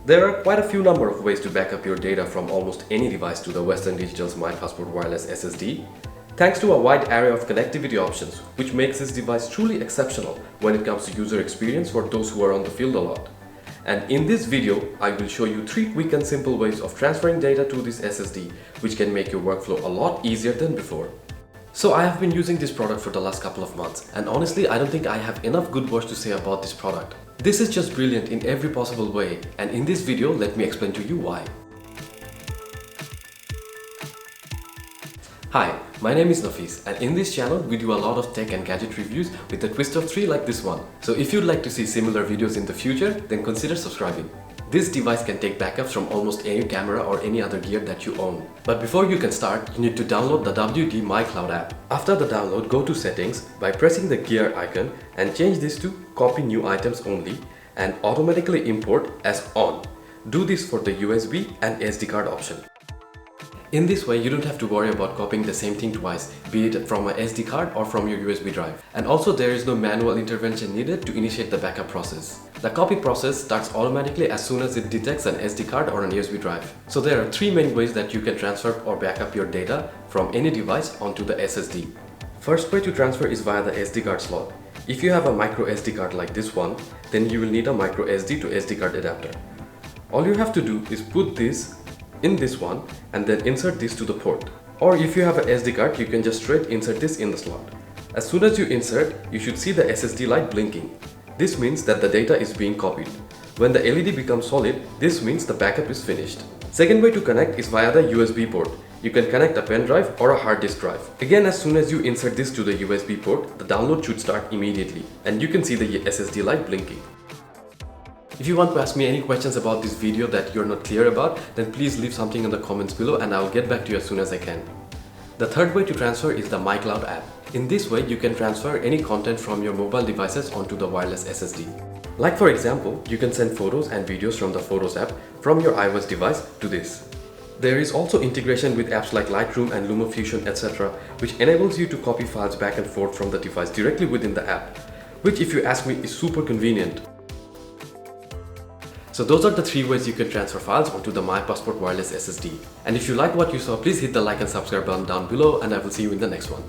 There are quite a few number of ways to back up your data from almost any device to the Western Digital's My Passport Wireless SSD, thanks to a wide array of connectivity options, which makes this device truly exceptional when it comes to user experience for those who are on the field a lot. And in this video, I will show you 3 quick and simple ways of transferring data to this SSD, which can make your workflow a lot easier than before. So I have been using this product for the last couple of months, and honestly I don't think I have enough good words to say about this product. This is just brilliant in every possible way, and in this video let me explain to you why. Hi, my name is Nafis, and in this channel we do a lot of tech and gadget reviews with a twist of 3 like this one. So if you'd like to see similar videos in the future, then consider subscribing. This device can take backups from almost any camera or any other gear that you own. But before you can start, you need to download the WD My Cloud app. After the download, go to Settings by pressing the gear icon and change this to Copy New Items Only and automatically import as on. Do this for the USB and SD card option. In this way, you don't have to worry about copying the same thing twice, be it from a SD card or from your USB drive. And also there is no manual intervention needed to initiate the backup process. The copy process starts automatically as soon as it detects an SD card or an USB drive. So there are 3 main ways that you can transfer or back up your data from any device onto the SSD. First way to transfer is via the SD card slot. If you have a micro SD card like this one, then you will need a micro SD to SD card adapter. All you have to do is put this in this one and then insert this to the port. Or if you have a SD card, you can just straight insert this in the slot. As soon as you insert, you should see the SSD light blinking. This means that the data is being copied. When the LED becomes solid, this means the backup is finished. Second way to connect is via the USB port. You can connect a pen drive or a hard disk drive. Again, as soon as you insert this to the USB port, the download should start immediately and you can see the SSD light blinking. If you want to ask me any questions about this video that you're not clear about, then please leave something in the comments below and I'll get back to you as soon as I can. The third way to transfer is the My Cloud app. In this way, you can transfer any content from your mobile devices onto the wireless SSD. Like for example, you can send photos and videos from the Photos app from your iOS device to this. There is also integration with apps like Lightroom and LumaFusion, etc., which enables you to copy files back and forth from the device directly within the app, which if you ask me is super convenient. So those are the 3 ways you can transfer files onto the My Passport Wireless SSD. And if you like what you saw, please hit the like and subscribe button down below and I will see you in the next one.